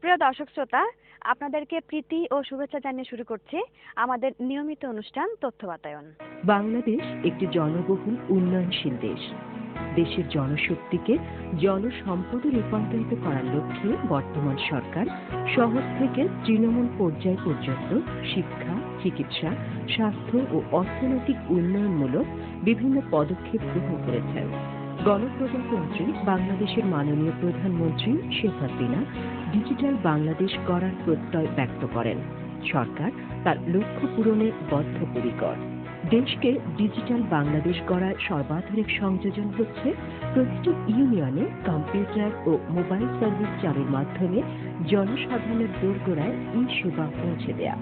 সুপ্রিয় দর্শক শ্রোতা, আপনাদেরকে প্রীতি ও শুভেচ্ছা জানিয়ে শুরু করছি আমাদের নিয়মিত অনুষ্ঠান তথ্য বাতায়ন। বাংলাদেশ একটি জনবহুল উন্নয়নশীল দেশ। দেশের জনশক্তিকে জনসম্পদে রূপান্তরিত করার লক্ষ্যে বর্তমান সরকার শহর থেকে তৃণমূল পর্যায় পর্যন্ত শিক্ষা, চিকিৎসা, স্বাস্থ্য ও অর্থনৈতিক উন্নয়নমূলক বিভিন্ন পদক্ষেপ গ্রহণ করেছেন। গণপ্রজাতন্ত্রী বাংলাদেশের মাননীয় প্রধানমন্ত্রী শেখ হাসিনা ডিজিটাল বাংলাদেশ গড়ার প্রত্যয় ব্যক্ত করেন। সরকার তার লক্ষ্য পূরণে বদ্ধপরিকর। দেশকে ডিজিটাল বাংলাদেশ গড়ার সর্বাধুনিক সংযোজন হচ্ছে প্রতিটি ইউনিয়নে কম্পিউটার ও মোবাইল সার্ভিস চালুর মাধ্যমে জনসাধারণের দোরগোড়ায় ই-সেবা পৌঁছে দেয়া।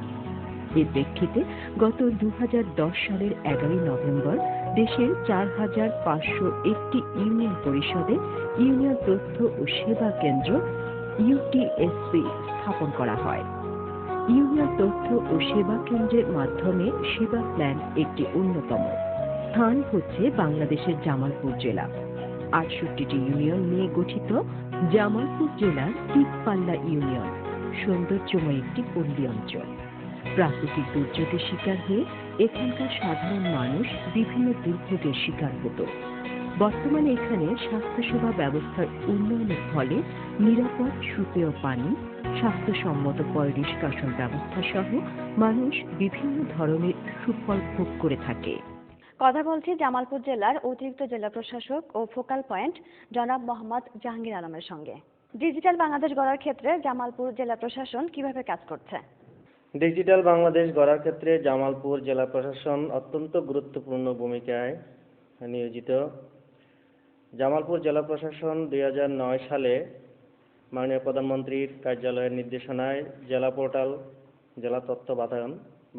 এর প্রেক্ষিতে গত 2010 সালের 11 নভেম্বর দেশের 4,501টি ইউনিয়ন পরিষদে ইউনিয়ন তথ্য ও সেবা কেন্দ্র ইউটিএসসি স্থাপন করা হয়। ইউনিয়ন তথ্য ও সেবা কেন্দ্রের মাধ্যমে সেবা প্ল্যান একটি অন্যতম। স্থান হচ্ছে বাংলাদেশের জামালপুর জেলা। 68টি ইউনিয়ন নিয়ে গঠিত জামালপুর জেলার টিকপাল্লা ইউনিয়ন সৌন্দর্যময় একটি পল্লী অঞ্চল। প্রাকৃতিক দুর্যোগের শিকার হয়ে এখানকার সাধারণ মানুষ বিভিন্ন দুর্ভোগের শিকার হতো। বর্তমানে এখানে স্বাস্থ্যসেবা ব্যবস্থার উন্নয়নের ফলে নিরাপদ সুপেয় পানি, স্বাস্থ্যসম্মত পয় নিষ্কাশন ব্যবস্থা সহ মানুষ বিভিন্ন ধরনের সুফল ভোগ করে থাকে। কথা বলছি জামালপুর জেলার অতিরিক্ত জেলা প্রশাসক ও ফোকাল পয়েন্ট জনাব মোহাম্মদ জাহাঙ্গীর আলমের সঙ্গে। ডিজিটাল বাংলাদেশ গড়ার ক্ষেত্রে জামালপুর জেলা প্রশাসন কিভাবে কাজ করছে? ডিজিটাল বাংলাদেশ গড়ার ক্ষেত্রে জামালপুর জেলা প্রশাসন অত্যন্ত গুরুত্বপূর্ণ ভূমিকায় নিয়োজিত। জামালপুর জেলা প্রশাসন 2009 সালে মাননীয় প্রধানমন্ত্রীর কার্যালয়ের নির্দেশনায় জেলা পোর্টাল, জেলা তথ্য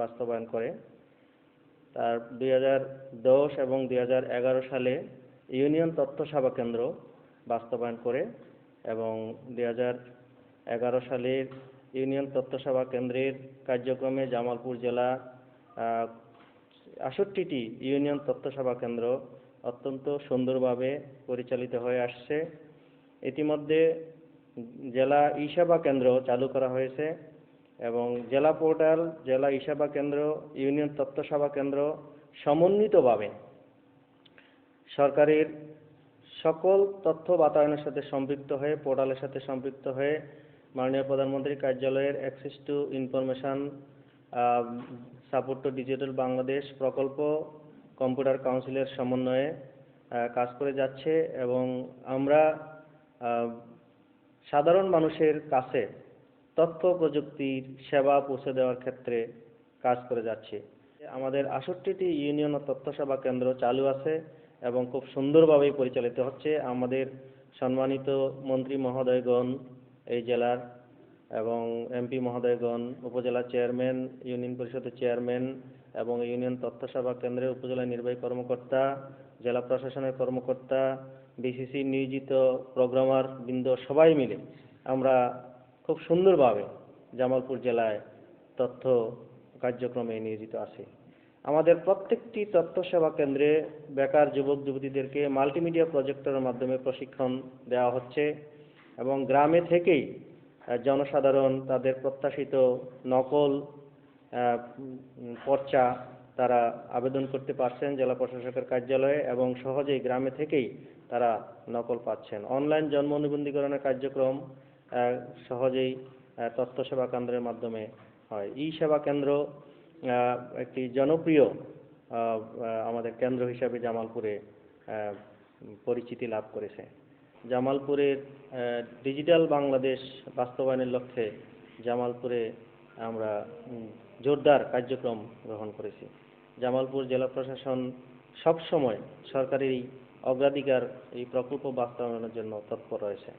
বাস্তবায়ন করে। তার 2010 এবং 2011 সালে ইউনিয়ন তথ্য সেবা কেন্দ্র বাস্তবায়ন করে এবং 2011 সালের ইউনিয়ন তথ্য সেবা কেন্দ্রের কার্যক্রমে জামালপুর জেলা 68টি ইউনিয়ন তথ্য সেবা কেন্দ্র অত্যন্ত সুন্দরভাবে পরিচালিত হয়ে আসছে। ইতিমধ্যে জেলা ই-সেবা কেন্দ্র চালু করা হয়েছে এবং জেলা পোর্টাল, জেলা ই-সেবা কেন্দ্র, ইউনিয়ন তথ্য সেবা কেন্দ্র সমন্বিতভাবে সরকারের সকল তথ্য বাতায়নের সাথে সম্পৃক্ত হয়ে, পোর্টালের সাথে সম্পৃক্ত হয়ে মাননীয় প্রধানমন্ত্রীর কার্যালয়ের access to information support to digital Bangladesh প্রকল্প কম্পিউটার কাউন্সিলের সমন্বয়ে কাজ করে যাচ্ছে এবং আমরা সাধারণ মানুষের কাছে তথ্য প্রযুক্তির সেবা পৌঁছে দেওয়ার ক্ষেত্রে কাজ করে যাচ্ছি। আমাদের 68টি ইউনিয়ন ও তথ্য সেবা কেন্দ্র চালু আছে এবং খুব সুন্দরভাবেই পরিচালিত হচ্ছে। আমাদের সম্মানিত মন্ত্রী মহোদয়গণ এই জেলার এবং এমপি মহোদয়গণ, উপজেলা চেয়ারম্যান, ইউনিয়ন পরিষদের চেয়ারম্যান এবং ইউনিয়ন তথ্য সেবা কেন্দ্রের উপজেলা নির্বাহী কর্মকর্তা, জেলা প্রশাসনের কর্মকর্তা, বিসিসি নিয়োজিত প্রোগ্রামার বৃন্দ সবাই মিলে আমরা খুব সুন্দরভাবে জামালপুর জেলায় তথ্য কার্যক্রমে নিয়োজিত আছি। আমাদের প্রত্যেকটি তথ্য সেবা কেন্দ্রে বেকার যুবক যুবতীদেরকে মাল্টিমিডিয়া প্রজেক্টরের মাধ্যমে প্রশিক্ষণ দেওয়া হচ্ছে এবং গ্রামে থেকেই জনসাধারণ তাদের প্রত্যাশিত নকল পর্চা তারা আবেদন করতে পারছেন জেলা প্রশাসকের কার্যালয়ে এবং সহজেই গ্রামে থেকেই তারা নকল পাচ্ছেন। অনলাইন জন্ম নিবন্ধীকরণের কার্যক্রম সহজেই তথ্য সেবা কেন্দ্রের মাধ্যমে হয়। ই সেবা কেন্দ্র একটি জনপ্রিয় আমাদের কেন্দ্র হিসাবে জামালপুরে পরিচিতি লাভ করেছে। জামালপুরের ডিজিটাল বাংলাদেশ বাস্তবায়নের লক্ষ্যে জামালপুরে আমরা জোরদার কার্যক্রম গ্রহণ করেছি। জামালপুর জেলা প্রশাসন সবসময় সরকারি অগ্রাধিকার এই প্রকল্প বাস্তবায়নের জন্য তৎপর রয়েছে।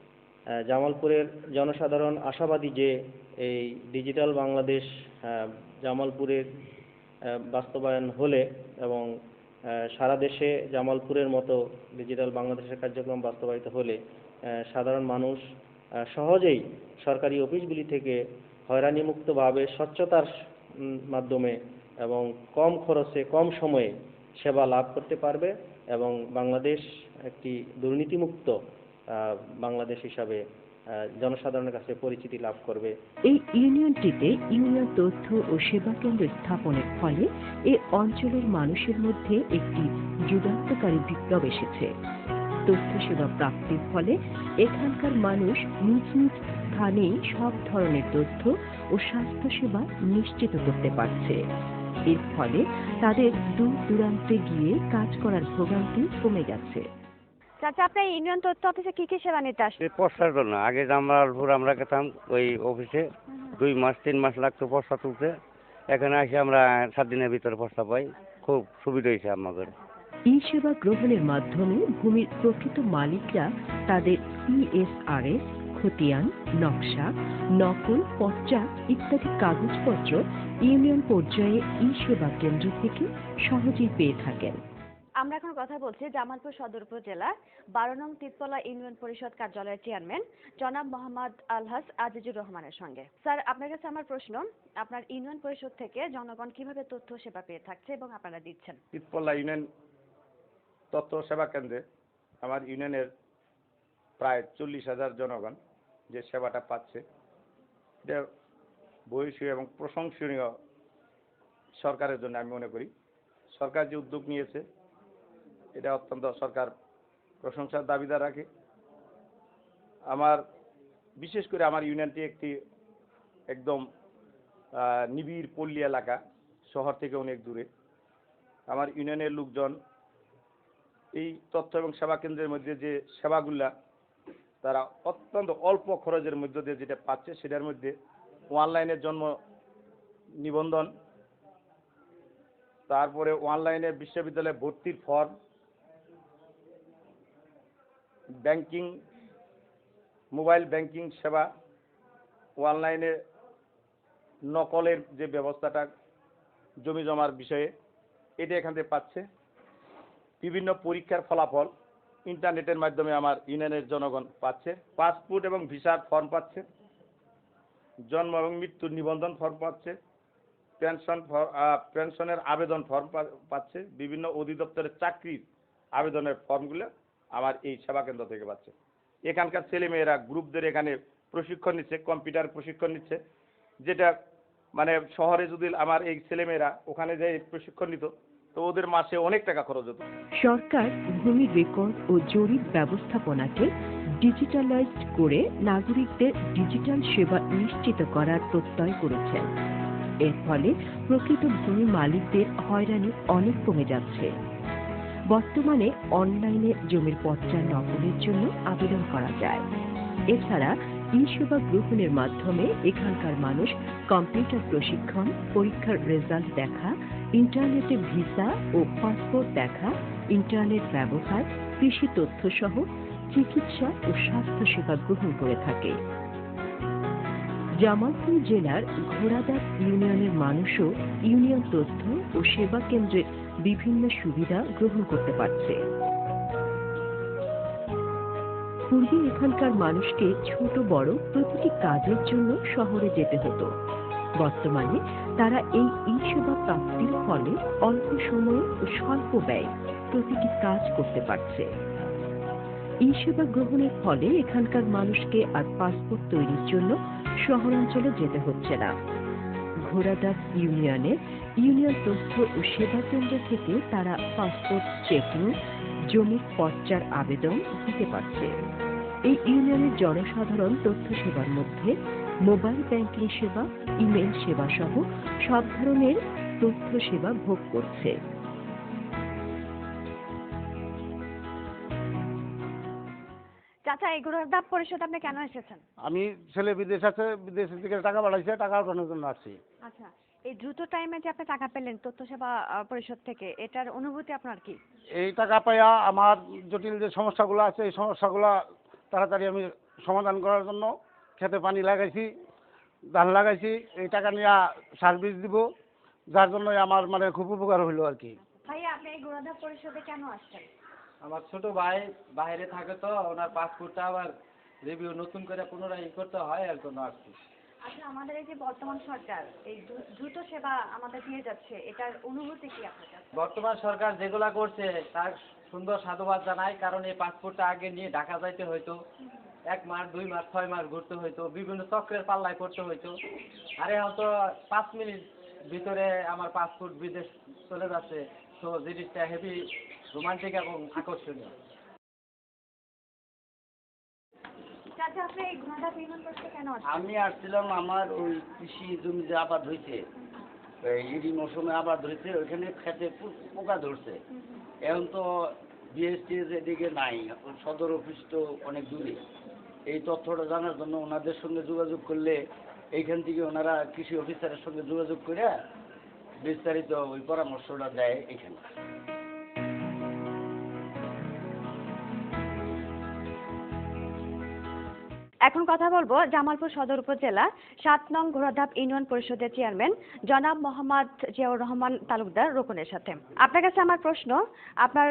জামালপুরের জনসাধারণ আশাবাদী যে এই ডিজিটাল বাংলাদেশ জামালপুরের বাস্তবায়ন হলে এবং সারা দেশে জামালপুরের মতো ডিজিটাল বাংলাদেশের কার্যক্রম বাস্তবায়িত হলে সাধারণ মানুষ সহজেই সরকারি অফিসগুলি থেকে হয়রানিমুক্তভাবে স্বচ্ছতার মাধ্যমে এবং কম খরচে কম সময়ে সেবা লাভ করতে পারবে এবং বাংলাদেশ একটি দুর্নীতিমুক্ত বাংলাদেশ হিসাবে জনসাধারণের কাছে পরিচিতি লাভ করবে। এই ইউনিয়নটিতে ইউনিয়ন তথ্য ও সেবা কেন্দ্র স্থাপনের ফলে এ অঞ্চলের মানুষের মধ্যে একটি যুগান্তকারী বিপ্লব এসেছে। তথ্য সেবা প্রাপ্তির ফলে এখানকার মানুষ নিজ নিজ স্থানেই সব ধরনের তথ্য ও স্বাস্থ্য সেবা নিশ্চিত করতে পারছে। এর ফলে তাদের দূর দূরান্তে গিয়ে কাজ করার ভোগান্তি কমে গেছে। চাচা, আপনি ইউনিয়ন তথ্য অফিসে কি কি সেবা নিতে আসছেন? পয়সার জন্য আগে জামালপুর আমরা গেতাম ওই অফিসে 2 মাস 3 মাস লাগতো পয়সা তুলতে। এখানে এসে আমরা 7 দিনের ভিতরে পয়সা পাই। খুব সুবিধা হয়েছে আমাদের। ই সেবা গ্রহণের মাধ্যমে ভূমির প্রকৃত মালিকরা তাদের CSRS, খতিয়ান, নকশা, নকল, পর্চা ইত্যাদি কাগজপত্র ইউনিয়ন পর্যায়ে ই সেবা কেন্দ্র থেকে সহজেই পেয়ে থাকেন। আমরা এখন কথা বলছি জামালপুর সদর উপজেলার 12 নং তিততলা ইউনিয়ন পরিষদ কার্যালয়ের চেয়ারম্যান জনাব মোহাম্মদ আলহাজ আজিজুর রহমানের সঙ্গে। স্যার, আপনার কাছে আমার প্রশ্ন, আপনার ইউনিয়ন পরিষদ থেকে জনগণ কিভাবে তথ্য সেবা পেয়ে থাকছে এবং আপনারা দিচ্ছেন? তিততলা ইউনিয়ন তথ্য সেবা কেন্দ্রে আমার ইউনিয়নের প্রায় 40,000 জনগণ যে সেবাটা পাচ্ছে, এটা বহিষ্কৃত এবং প্রশংসনীয় সরকারের জন্য আমি মনে করি। সরকার যে উদ্যোগ নিয়েছে এটা অত্যন্ত সরকার প্রশংসার দাবিদার রাখে। আমার বিশেষ করে আমার ইউনিয়নটি একটি একদম নিবিড় পল্লী এলাকা, শহর থেকে অনেক দূরে। আমার ইউনিয়নের লোকজন এই তথ্য এবং সেবা কেন্দ্রের মধ্যে যে সেবাগুলা তারা অত্যন্ত অল্প খরচের মধ্যে দিয়ে যেটা পাচ্ছে, সেটার মধ্যে অনলাইনে জন্ম নিবন্ধন, তারপরে অনলাইনে বিশ্ববিদ্যালয়ে ভর্তির ফর্ম, ব্যাংকিং, মোবাইল ব্যাংকিং সেবা, অনলাইনে নকলের যে ব্যবস্থাটা জমি জমার বিষয়ে এটা এখান থেকে পাচ্ছে। বিভিন্ন পরীক্ষার ফলাফল ইন্টারনেটের মাধ্যমে আমার ইউনিয়নের জনগণ পাচ্ছে। পাসপোর্ট এবং ভিসার ফর্ম পাচ্ছে, জন্ম এবং মৃত্যুর নিবন্ধন ফর্ম পাচ্ছে, পেনশনের আবেদন ফর্ম পাচ্ছে, বিভিন্ন অধিদপ্তরের চাকরির আবেদনের ফর্মগুলো আমার এই সেবা কেন্দ্র থেকে পাচ্ছে। এখানকার ছেলেমেয়েরা গ্রুপদের এখানে প্রশিক্ষণ নিচ্ছে, কম্পিউটার প্রশিক্ষণ নিচ্ছে, যেটা মানে শহরে যদি আমার এই ছেলেমেয়েরা ওখানে যে প্রশিক্ষণ নিত তো ওদের মাসে অনেক টাকা খরচ হতো। সরকার ভূমি রেকর্ড ও জরিপ ব্যবস্থাপনাকে ডিজিটালাইজড করে নাগরিকদের ডিজিটাল সেবা নিশ্চিত করার প্রত্যয় করেছেন। এর ফলে প্রকৃত ভূমি মালিকদের হয়রানি অনেক কমে যাচ্ছে। বর্তমানে অনলাইনে জমির পর্চা নকলের জন্য আবেদন করা যায়। এছাড়া ই সেবা গ্রহণের মাধ্যমে এখানকার মানুষ কম্পিউটার প্রশিক্ষণ, পরীক্ষার রেজাল্ট দেখা, ইন্টারনেটে ভিসা ও পাসপোর্ট দেখা, ইন্টারনেট ব্যবহার, কৃষি তথ্য সহ চিকিৎসা ও স্বাস্থ্য সেবা গ্রহণ করে থাকে। জামালপুর জেলার ঘোড়াদার ইউনিয়নের মানুষও ইউনিয়ন তথ্য ও সেবা কেন্দ্রের বিভিন্ন সুবিধা গ্রহণ করতে পারছে। পূর্বে এখানকার মানুষকে ছোট বড় প্রতিটি কাজের জন্য শহরে যেতে হতো। বর্তমানে তারা এই ই সেবা প্রাপ্তির ফলে অল্প সময়ে ও স্বল্প ব্যয়ে প্রতিটি কাজ করতে পারছে। ই সেবা গ্রহণের ফলে এখানকার মানুষকে আর পাসপোর্ট তৈরির জন্য শহরাঞ্চলে যেতে হচ্ছে না। ঘোড়াদার ইউনিয়নে ইউনিয়ন তথ্য ও সেবা কেন্দ্র থেকে তারা পাসপোর্ট চেকিং, জমির পর্চার আবেদন দিতে পারছে। এই ইউনিয়নের জনসাধারণ তথ্য সেবার মধ্যে মোবাইল ব্যাংকিং সেবা, ইমেল সেবা সহ সব ধরনের তথ্য সেবা ভোগ করছে। চাচা, এই ঘোড়াদার পরিষদ আপনি কেন এসেছেন? আমি ছেলে বিদেশ আছে, বিদেশ থেকে টাকা পাঠাইছে, টাকা পাঠানোর জন্য আসছি। আচ্ছা, এই দ্রুত টাইমে যে আপনি টাকা পেলেন তথ্য সেবা পরিষদ থেকে, এটার অনুভূতি আপনার কি? এই টাকা পাইয়া আমার জটিল যে সমস্যাগুলো আছে এই সমস্যাগুলো তাড়াতাড়ি আমি সমাধান করার জন্য খেতে পানি লাগাইছি, ধান লাগাইছি, এই টাকা নিয়ে সার্ভিস দিব, যার জন্য আমার মানে খুব উপকার হইলো আর কি। ভাইয়া, আপনি এই ঘোড়াদার পরিষদে কেন আসছেন? আমার ছোট ভাই বাইরে থাকে তো ওনার পাসপোর্টটা আবার রিভিউ নতুন করে পুনরায় করতে হয়, এর জন্য আসছি। আচ্ছা, আমাদের এই যে বর্তমান সরকার এই দ্রুত সেবা আমাদের দিয়ে যাচ্ছে, এটার অনুভূতি কি আপনার কাছে? বর্তমান সরকার যেগুলা করছে তার সুন্দর সাধুবাদ জানাই, কারণ এই পাসপোর্টটা আগে নিয়ে ঢাকা যাইতে হইতো, 1 মাস 2 মাস 6 মাস ঘুরতে হইতো, বিভিন্ন চক্রের পাল্লায় করতে হইতো। আর এখন তো 5 মিনিট ভিতরে আমার পাসপোর্ট বিদেশ চলে যাচ্ছে। তো জিনিসটা হেভি রোমান্টিক এবং আকর্ষণীয়। চাচা, আপনি এই ঘোড়াধাপ ইউনিয়ন পরিষদে কেন আসছেন? আমি আসছিলাম, আমার ওই কৃষি জমিতে আবাদ হয়েছে, ইরি মৌসুমে আবাদ হয়েছে, ওইখানে খেতে পোকা ধরছে। এখন তো বিএসটিএস এদিকে নাই, সদর অফিস তো অনেক দূরে। এই তথ্যটা জানার জন্য ওনাদের সঙ্গে যোগাযোগ করলে এইখান থেকে ওনারা কৃষি অফিসারের সঙ্গে যোগাযোগ করে বিস্তারিত ওই পরামর্শটা দেয় এখানে। এখন কথা বলবো জামালপুর সদর উপজেলা 7 নং ঘোড়াধাপ ইউনিয়ন পরিষদের চেয়ারম্যান জনাব মোহাম্মদ জিয়াউর রহমান তালুকদার রোকনের সাথে। আপনার কাছে আমার প্রশ্ন, আপনার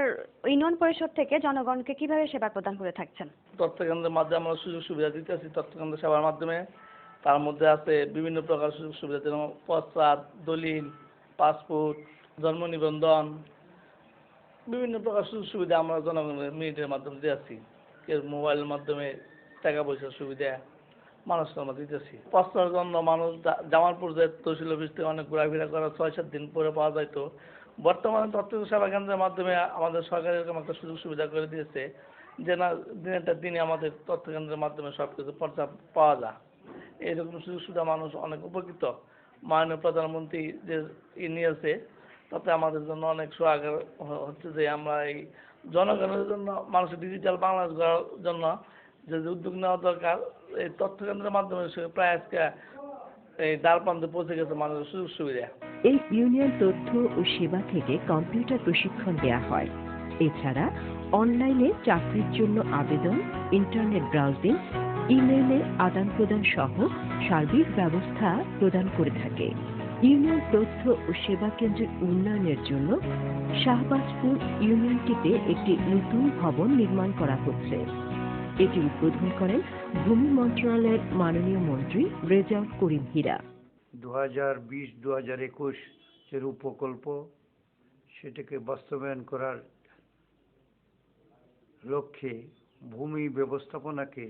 ইউনিয়ন পরিষদ থেকে জনগণকে কিভাবে সেবা প্রদান করে থাকছেন? তথ্যকেন্দ্রের মাধ্যমে আমরা সুযোগ সুবিধা দিতেছি। তথ্যকেন্দ্র সেবার মাধ্যমে তার মধ্যে আছে বিভিন্ন প্রকার সুযোগ সুবিধা, যেমন পত্রাত, দলিল, পাসপোর্ট, জন্ম নিবন্ধন, বিভিন্ন প্রকার সুযোগ সুবিধা আমরা জনগণের মিনিটের মাধ্যমে দিয়েছি। কেউ মোবাইলের মাধ্যমে টাকা পয়সার সুবিধা মানুষকে আমরা দিতেছি। পস্তার জন্য মানুষ জামালপুর যে তহসিল অফিস থেকে অনেক ঘোরাফেরা করা 6-7 দিন পরে পাওয়া যাইতো। বর্তমানে তথ্য সেবা কেন্দ্রের মাধ্যমে আমাদের সরকার এরকম একটা সুযোগ সুবিধা করে দিয়েছে যে না, দিনেরটা দিনে আমাদের তথ্য কেন্দ্রের মাধ্যমে সব কিছু পর্চা পাওয়া যায়। এইরকম সুযোগ সুবিধা মানুষ অনেক উপকৃত। মাননীয় প্রধানমন্ত্রী যে নিয়েছে তাতে আমাদের জন্য অনেক সোহাগের হচ্ছে যে আমরা এই জনগণের জন্য মানুষের ডিজিটাল বাংলাদেশ গড়ার জন্য যে উদ্যোগ নেওয়া দরকার, এই তথ্য কেন্দ্রের মাধ্যমে প্রায় আজকে এই দ্বারপ্রান্তে পৌঁছে গেছে মানুষের সুযোগ সুবিধা। এই ইউনিয়ন তথ্য ও সেবা থেকে কম্পিউটার প্রশিক্ষণ দেওয়া হয়। এছাড়া অনলাইনে চাকরির জন্য আবেদন, ইন্টারনেট ব্রাউজিং, ইমেইলে আদান প্রদান সহ সার্বিক ব্যবস্থা প্রদান করে থাকে। ইউনিয়ন তথ্য ও সেবা কেন্দ্রের উন্নয়নের জন্য শাহবাজপুর ইউনিয়নটিতে একটি নতুন ভবন নির্মাণ করা হচ্ছে। এটি উদ্বোধন করেন ভূমি মন্ত্রণালয়ের মাননীয় মন্ত্রী রেজাউল করিম হীরা। 2020-2021 যে প্রকল্প, সেটাকে বাস্তবায়ন করার লক্ষ্যে ভূমি ব্যবস্থাপনাকে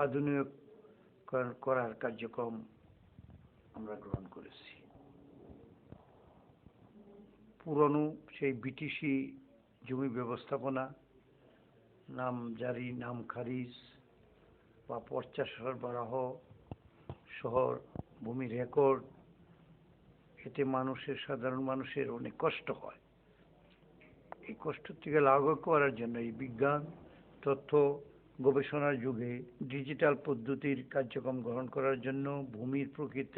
আধুনিক করার কার্যক্রম আমরা গ্রহণ করেছি। পুরনো সেই বিটিসি জমি ব্যবস্থাপনা, নাম জারি, নাম খারিজ বা পর্চা সরবরাহ, শহর ভূমি রেকর্ড, এতে সাধারণ মানুষের অনেক কষ্ট হয়। এই কষ্ট থেকে লাঘব করার জন্য এই বিজ্ঞান তথ্য গবেষণার যুগে ডিজিটাল পদ্ধতির কার্যক্রম গ্রহণ করার জন্য ভূমির প্রকৃত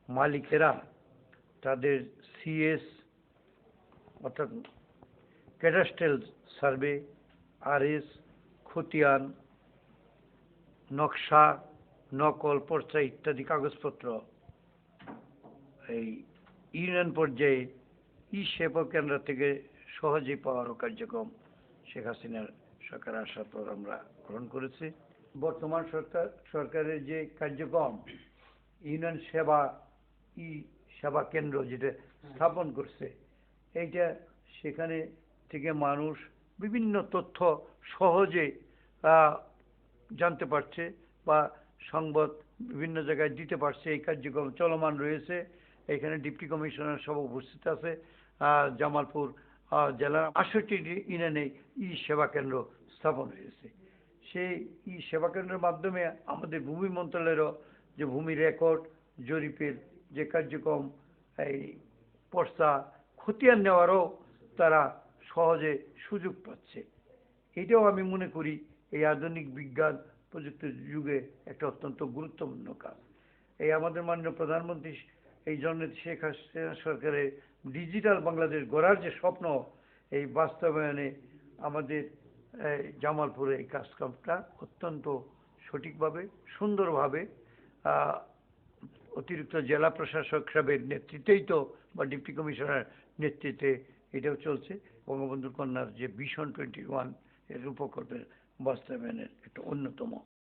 মালিকেরা তাদের সিএস অর্থাৎ ক্যাডাস্ট্রাল সার্ভে, আরএস, খতিয়ান, নকশা, নকল, পর্চা ইত্যাদি কাগজপত্র এই ইউনিয়ন পর্যায়ে সেবা কেন্দ্র থেকে সহজেই পাওয়ার কার্যক্রম শেখ হাসিনার সরকার আসার পর আমরা গ্রহণ করেছি। বর্তমান সরকারের যে কার্যক্রম ইউনিয়ন সেবা কেন্দ্র যেটা স্থাপন করছে, এইটা সেখানে থেকে মানুষ বিভিন্ন তথ্য সহজে জানতে পারছে বা সংবাদ বিভিন্ন জায়গায় দিতে পারছে। এই কার্যক্রম চলমান রয়েছে। এখানে ডিপ্টি কমিশনার সব উপস্থিত আছে। জামালপুর জেলার 68টি ইউনিয়নে সেবা কেন্দ্র স্থাপন হয়েছে। সেই সেবা কেন্দ্রের মাধ্যমে আমাদের ভূমি মন্ত্রণালয়েরও যে ভূমি রেকর্ড জরিপের যে কার্যক্রম, এই পর্চা খতিয়ান নেওয়ারও তারা সহজে সুযোগ পাচ্ছে। এটাও আমি মনে করি এই আধুনিক বিজ্ঞান প্রযুক্তির যুগে একটা অত্যন্ত গুরুত্বপূর্ণ কাজ। এই আমাদের মাননীয় প্রধানমন্ত্রী এই জননেত্রী শেখ হাসিনা সরকারের ডিজিটাল বাংলাদেশ গড়ার যে স্বপ্ন, এই বাস্তবায়নে আমাদের জামালপুরে এই কাজকর্মটা অত্যন্ত সঠিকভাবে সুন্দরভাবে অতিরিক্ত জেলা প্রশাসক সাহেবের নেতৃত্বেই তো বা ডিপ্টি কমিশনার নেতৃত্বে এটাও চলছে। বঙ্গবন্ধু কন্যার যে ভিশন 21 এর প্রকল্পের বাস্তবায়নের একটা অন্যতম